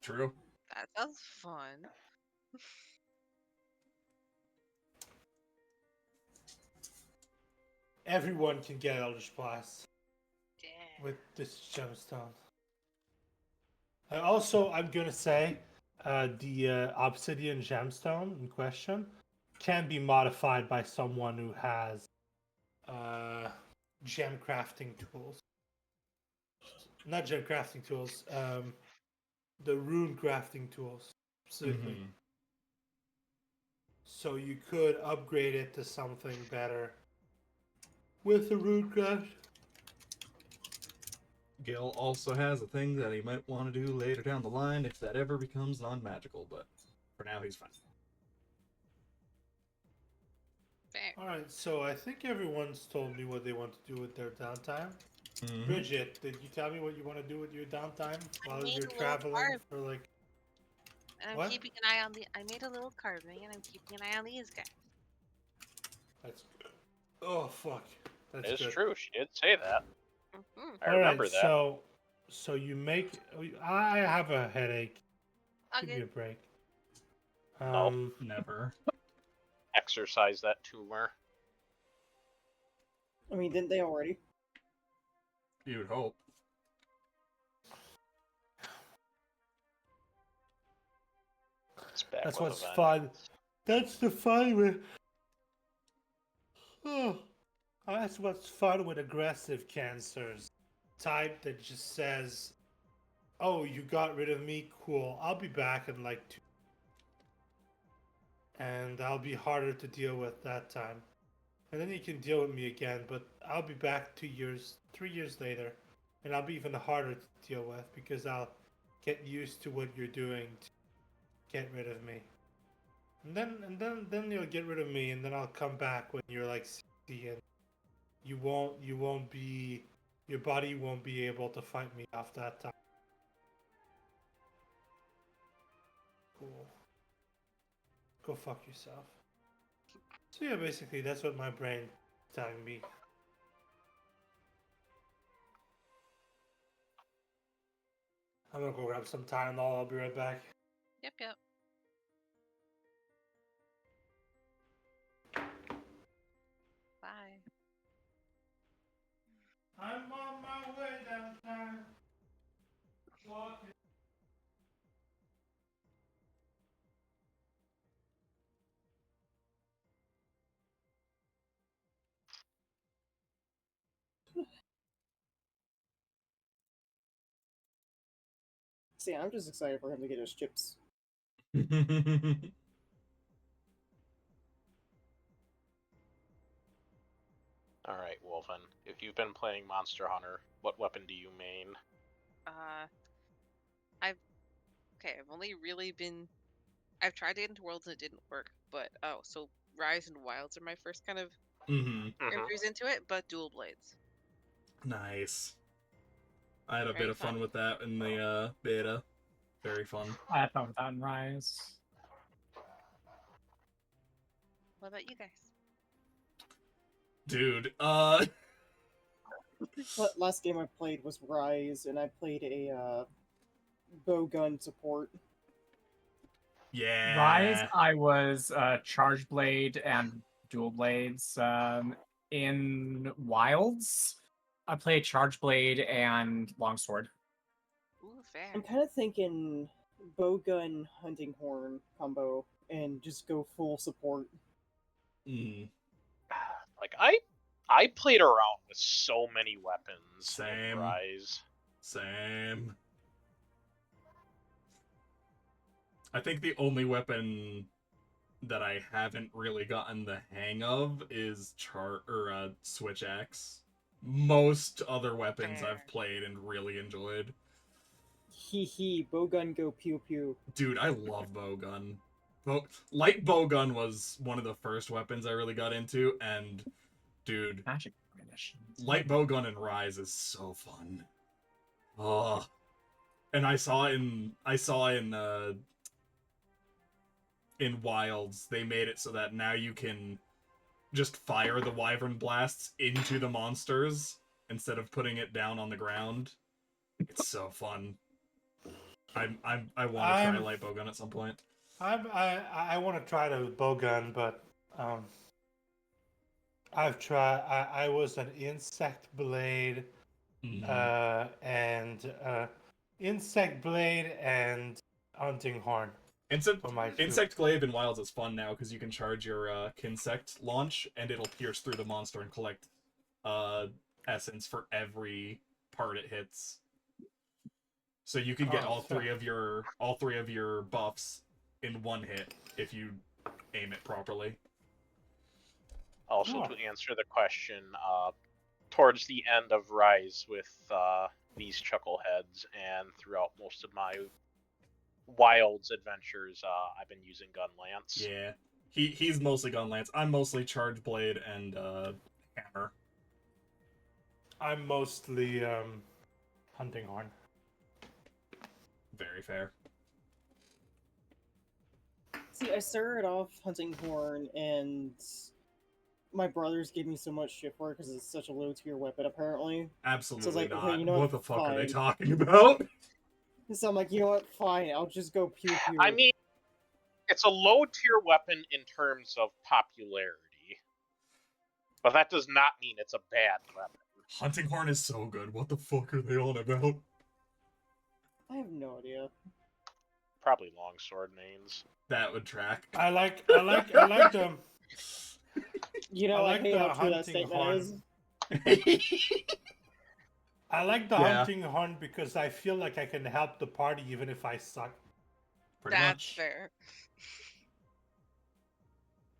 True. That sounds fun. Everyone can get Eldritch Blast Yeah. with this gemstone. Also, I'm gonna say, the obsidian gemstone in question can be modified by someone who has gem crafting tools. Not gem crafting tools. The rune crafting tools specifically. Mhm. So you could upgrade it to something better with the rune craft. Gil also has a thing that he might want to do later down the line if that ever becomes non-magical, but for now he's fine. Fair. Alright, so I think everyone's told me what they want to do with their downtime. Mhm. Bridget, did you tell me what you want to do with your downtime while made you're a little traveling card. for like? And I'm What? keeping an eye on the. I made a little carving, and I'm keeping an eye on these guys. That's good. Oh fuck, that's It's good. true. She did say that. Mm-hmm. I remember that. So you make. I have a headache. Give me Okay. a break. No. Never. Exercise that tumor. I mean, didn't they already? You would hope. It's back That's with what's a fun. vengeance. That's the fun with. Oh, that's what's fun with aggressive cancers. Type that just says, "Oh, you got rid of me. Cool. I'll be back in like 2, and I'll be harder to deal with that time. And then you can deal with me again, but I'll be back 2 years, 3 years later, and I'll be even harder to deal with because I'll get used to what you're doing to get rid of me. And then you'll get rid of me, and then I'll come back when you're like 60, and you won't be, your body won't be able to fight me off that time. Cool. Go fuck yourself. So yeah, basically that's what my brain is telling me. I'm gonna go grab some Tylenol. I'll be right back. Yep, yep. Bye. I'm on my way downtown. Walking. See, I'm just excited for him to get his chips. All right, Wolfen. If you've been playing Monster Hunter, what weapon do you main? I've only really been. I've tried to get into Worlds and it didn't work, but so Rise and Wilds are my first kind of Mm-hmm. entries into it, but dual blades. Nice. I had a bit Very of fun fun. with that in the beta. Very fun. I had fun with that in Rise. What about you guys? Dude, Last game I played was Rise, and I played a bow gun support. yeah. Rise, I was charge blade and dual blades. In Wilds, I played charge blade and longsword. Ooh, fair. I'm kind of thinking bow gun hunting horn combo and just go full support. Mm, Like I played around with so many weapons Same. in Rise. same. I think the only weapon that I haven't really gotten the hang of is switch axe. Most other weapons Fair. I've played and really enjoyed. Hee, bow gun go pew pew. Dude, I love bowgun. Light bowgun was one of the first weapons I really got into, and dude, Magic ammunition. light bowgun in Rise is so fun. Oh, and I saw in Wilds they made it so that now you can just fire the wyvern blasts into the monsters instead of putting it down on the ground. It's so fun. I want to try light bowgun at some point. I want to try the bow gun, but I've tried. I was an insect blade, and insect blade and hunting horn. Insect glaive in Wilds is fun now because you can charge your Kinsect launch and it'll pierce through the monster and collect essence for every part it hits. So you can get all three of your buffs in one hit if you aim it properly. Also, to answer the question, towards the end of Rise with these chuckleheads and throughout most of my Wilds adventures, I've been using Gun Lance. Yeah, he's mostly Gun Lance. I'm mostly Charge Blade and Hammer. I'm mostly hunting horn. Very fair. See, I started off hunting horn, and my brothers gave me so much shit for it because it's such a low tier weapon, apparently. Absolutely like, not. okay, you know what the fuck are they fine. talking about? So I'm like, you know what? Fine, I'll just go pew pew. I mean, it's a low tier weapon in terms of popularity, but that does not mean it's a bad weapon. Hunting horn is so good. What the fuck are they on about? I have no idea. Probably longsword mains. That would track. I like them. You know, I like hate the how true that hunting statement horn. is. I like the Yeah. hunting horn because I feel like I can help the party even if I suck. Pretty That's much. fair.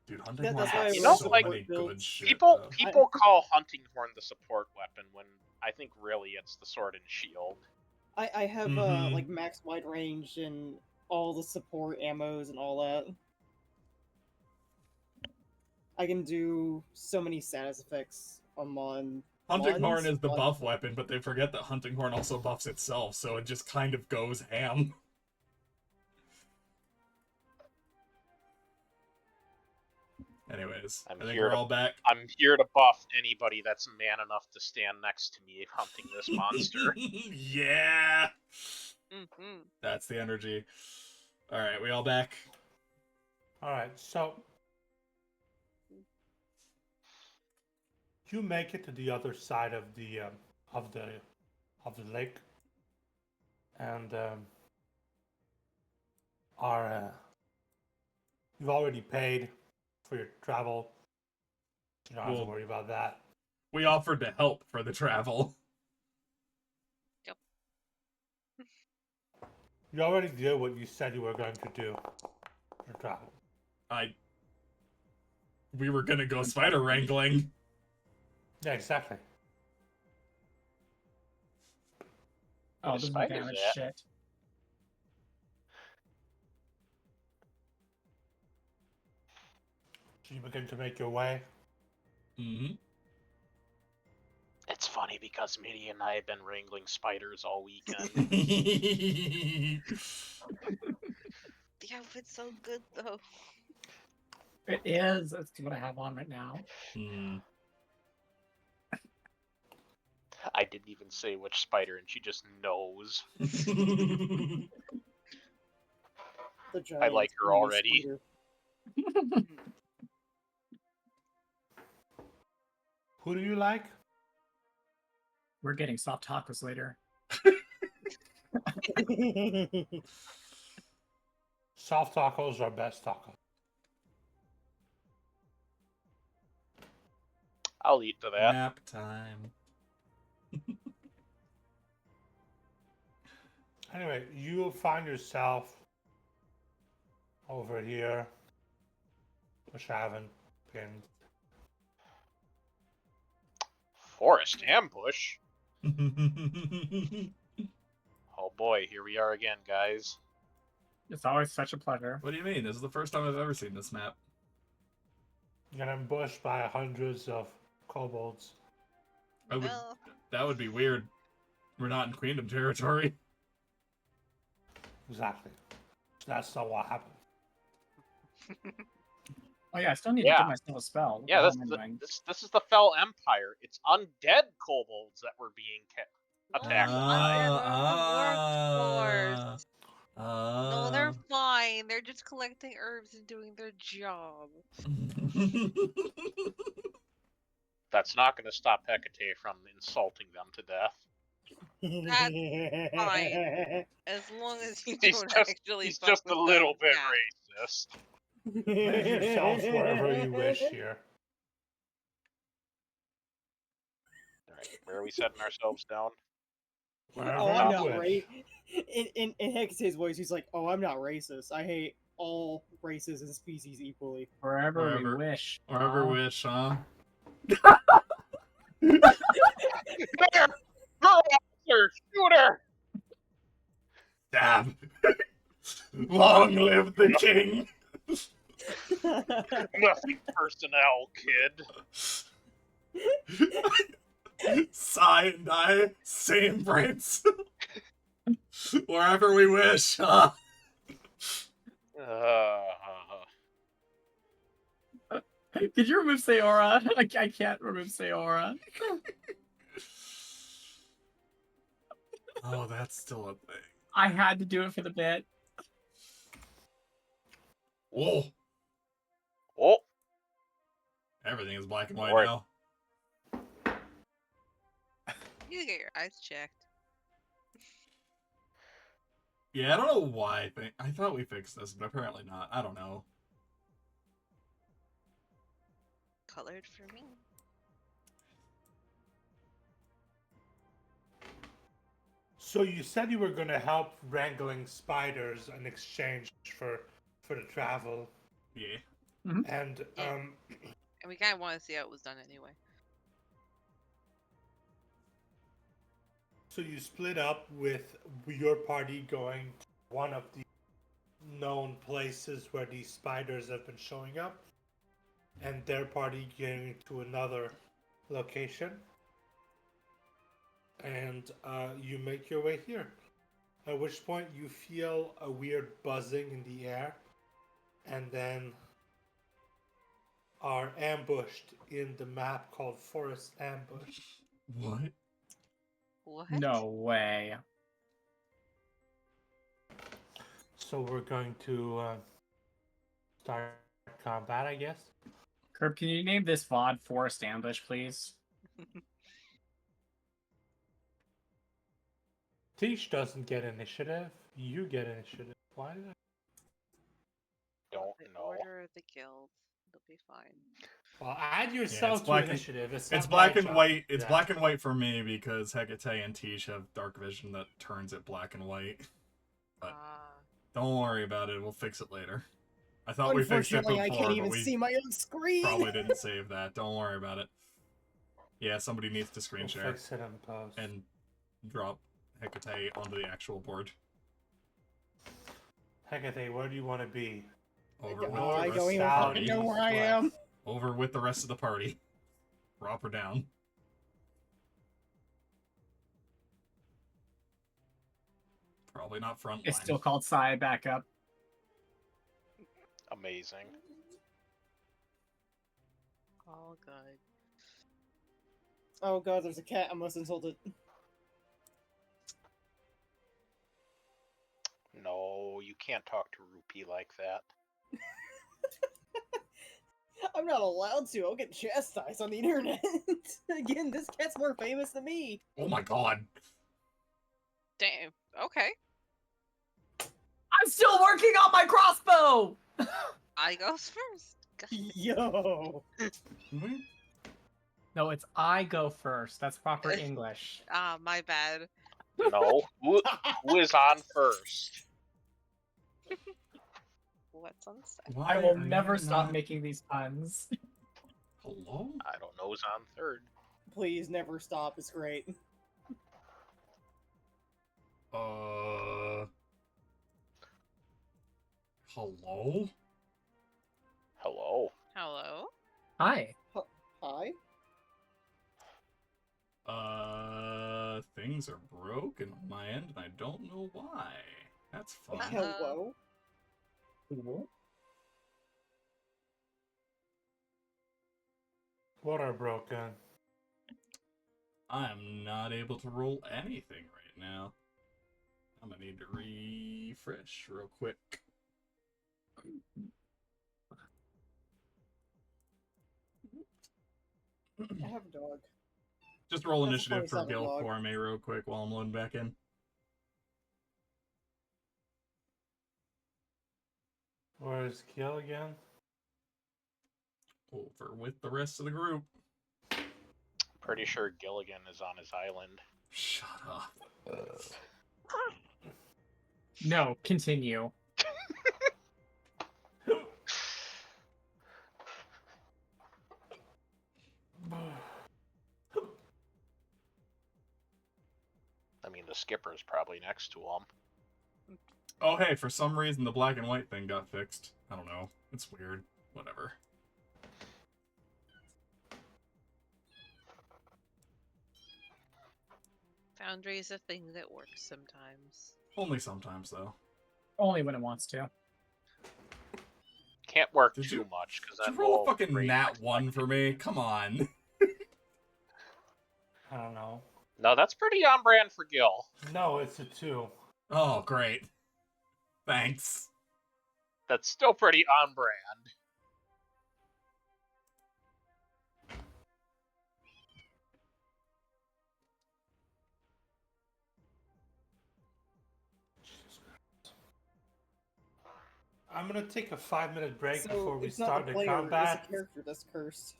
Dude, hunting That's horn why I has You know, so like, many good builds. shit. People though. people call hunting horn the support weapon when I think really it's the sword and shield. I have Mhm. like max wide range and all the support ammos and all that. I can do so many status effects on Hunting horn ones, is the but- buff weapon, but they forget that hunting horn also buffs itself, so it just kind of goes ham. Anyways, I'm I think here we're to- all back. I'm here to buff anybody that's man enough to stand next to me hunting this monster. Yeah, Mm-hmm. that's the energy. All right, we all back. All right, so you make it to the other side of the lake, and are you've already paid for your travel. You don't have to Well- worry about that. We offered to help for the travel. You already did what you said you were going to do for travel. We were gonna go spider wrangling. Yeah, exactly. Oh, Where this is spiders damage at? shit. So you begin to make your way. Mm-hmm. It's funny because Mitty and I have been wrangling spiders all weekend. The outfit's so good though. It is. That's what I have on right now. Mm. I didn't even say which spider, and she just knows. The I like giant her tiny already. spider. Who do you like? We're getting soft tacos later. Soft tacos are best tacos. I'll eat to that. Nap time. Anyway, you will find yourself over here, which I haven't pinned. Forest ambush? Oh boy, here we are again, guys. It's always such a pleasure. What do you mean? This is the first time I've ever seen this map. You're ambushed by hundreds of kobolds. Well, That would be weird. We're not in Queendom territory. Exactly. That's not what happened. Oh yeah, I still need to Yeah. give myself a spell. What Yeah, the this, hell am I doing? this is the Fell Empire. It's undead kobolds that were being attacked. workforce. No, they're fine. They're just collecting herbs and doing their job. That's not going to stop Hecate from insulting them to death. fine. As long as you He's don't just, actually he's fuck just a with little them. bit Yeah. racist. Place yourselves wherever you wish here. Alright, where are we setting ourselves down? Wherever Oh, I'm you not wish. in Hecate's voice, he's like, "Oh, I'm not racist. I hate all races and species equally." Wherever we Wherever- wish. Wherever huh? wish, huh? There! Girl officer! Shoot her! Damn. Long live the king. Nothing personnel, kid. Sai and I, same brains. Wherever we wish, huh? Did you remove Sayora? I can't remove Sayora. Oh, that's still a thing. I had to do it for the bit. Whoa. Oh, Everything is black and white Alright. now. You can get your eyes checked. Yeah, I don't know why. I thought we fixed this, but apparently not. I don't know. Colored for me. So you said you were going to help wrangling spiders in exchange for the travel, Yeah. and Yeah. And we kind of want to see how it was done anyway. so you split up with your party going to one of the known places where these spiders have been showing up, and their party going to another location. And you make your way here. At which point you feel a weird buzzing in the air, and then are ambushed in the map called Forest Ambush. What? What? No way. So we're going to start combat, I guess. Curb, can you name this VOD Forest Ambush, please? Tish doesn't get initiative. You get initiative. Why did I? Don't The know. Order of the Guild. It'll be fine. Well, add yourself to black and- initiative. It's It's not black my and job. white. It's Yeah. black and white for me because Hecate and Tish have dark vision that turns it black and white. But- Ah. Don't worry about it. We'll fix it later. I thought we fixed it Unfortunately, before, I can't but even we see my own screen. probably didn't save that. Don't worry about it. Yeah, somebody needs to screen We'll share fix it in post. and drop Hecate onto the actual board. Hecate, where do you want to be? Over with Oh, the I rest don't of the even South, fucking party. know where I East, am. West. Over with the rest of the party. Drop her down. Probably not front It's line. still called Psy Backup. Amazing. All good. Oh god, there's a cat. I must insult it. No, you can't talk to Rupee like that. I'm not allowed to. I'll get chastised on the internet. Again, this cat's more famous than me. Oh my god. Damn. Okay. I'm still working on my crossbow! I goes first. God. Yo. No, it's I go first. That's proper English. Ah, my bad. No. Who is on first? What's on second? Why I will are never you stop not- making these puns. Hello? I don't know who's on third. Please never stop. It's great. Hello? Hello. Hello. Hi. Hi. Things are broken on my end, and I don't know why. That's fun. Hello. What are broken? I'm not able to roll anything right now. I'm gonna need to refresh real quick. I have a dog. Just roll That's a initiative funny for sounding Gil dog. for me real quick while I'm loading back in. Where's Gil again? Over with the rest of the group. Pretty sure Gilligan is on his island. Shut up. No, continue. I mean, the skipper's probably next to him. Oh, hey, for some reason the black and white thing got fixed. I don't know. It's weird. Whatever. Foundry is a thing that works sometimes. Only sometimes, though. Only when it wants to. Can't work Did too you- much because Did then you roll a we'll fucking rate nat next 1 time. for me? Come on. I don't know. No, that's pretty on brand for Gil. No, it's a 2. Oh, great. Thanks. That's still pretty on brand. I'm gonna take a 5-minute break So before we it's not start the the player, combat. it's the character that's cursed.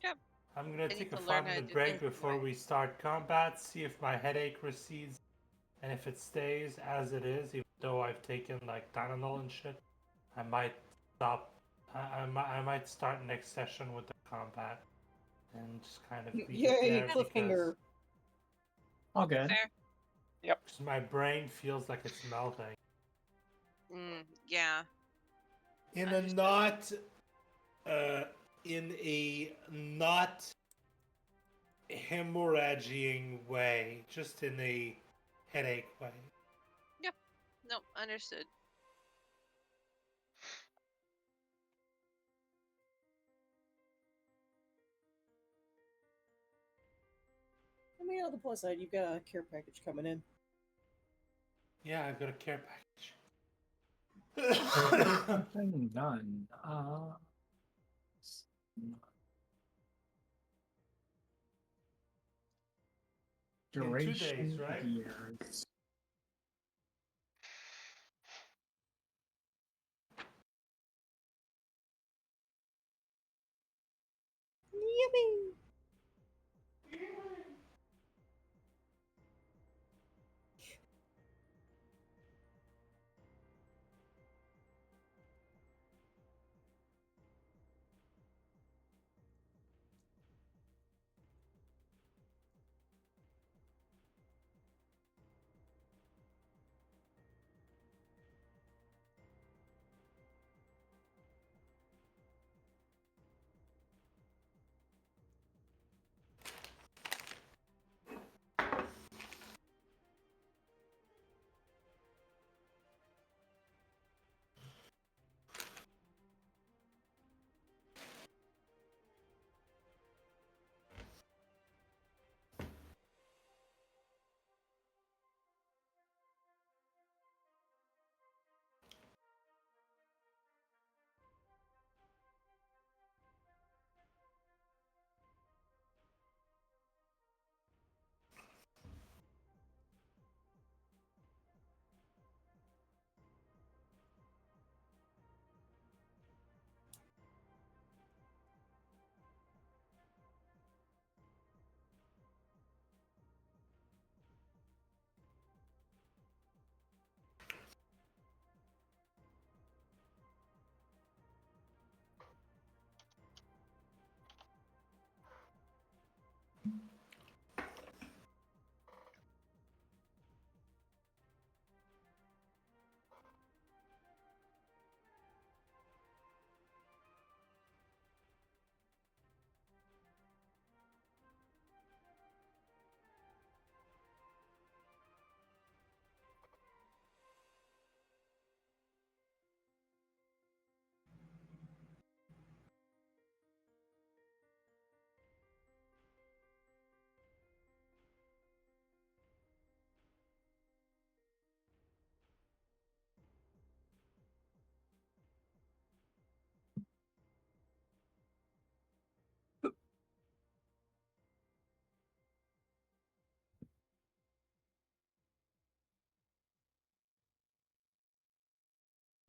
I'm gonna They take need a to learn how to 5-minute do break things before right. we start combat, see if my headache recedes, and if it stays as it is, even though I've taken like Tylenol and shit, I might stop. I might start next session with the combat and just kind of leave it Yay, there cliffhanger. All good. Fair. because my brain feels like it's melting. Yeah. In a Understood. not in a not hemorrhaging way, just in a headache way. Nope. Understood. I mean, on the plus side, you've got a care package coming in. Yeah, I've got a care package. None. In 2 Duration days, right? years. Yippee!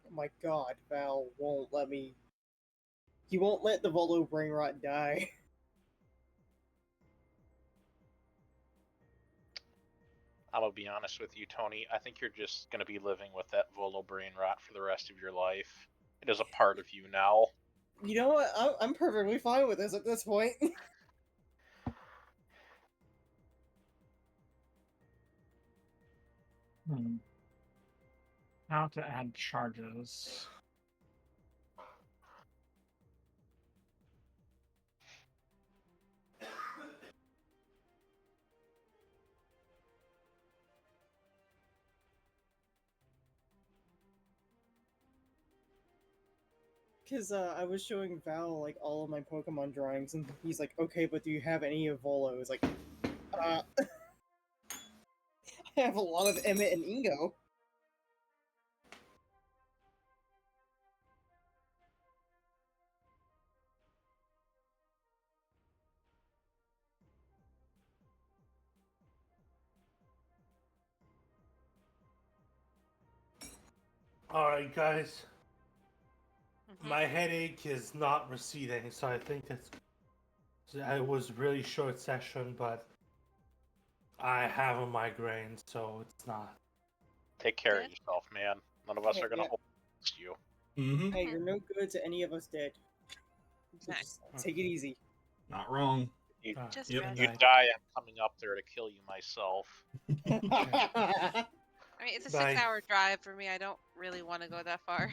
Oh my god, Val won't let me. He won't let the Volo brain rot die. I'm gonna be honest with you, Tony. I think you're just gonna be living with that Volo brain rot for the rest of your life. It is a part of you now. You know what? I'm perfectly fine with this at this point. How to add charges. Because I was showing Val like all of my Pokemon drawings, and he's like, "Okay, but do you have any of Volos?" Like, I have a lot of Emmett and Ingo. Alright, guys. Mhm. My headache is not receding, so I think it was a really short session, but I have a migraine, so it's not. Take care of Good. yourself, man. None of us Hey, are gonna yeah. hold against you. Mm-hmm. Hey, you're no good to any of us dead. So Exactly. just take it easy. Not wrong. You, Ah, Just Yep. rest. you Bye. die, I'm coming up there to kill you myself. I mean, it's a Bye. 6-hour drive for me. I don't really want to go that far.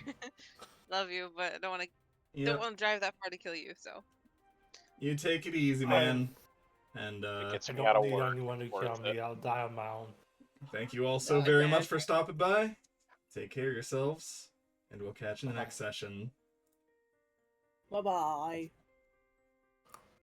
Love you, but I don't want to Yep. drive that far to kill you. So You take it easy, I- man. And If it gets I me out don't of need work, anyone to it's worth kill me. it. I'll die on my own. thank you all so Die, very man. much for stopping by. Take care of yourselves, and we'll catch you in the next session. Bye bye.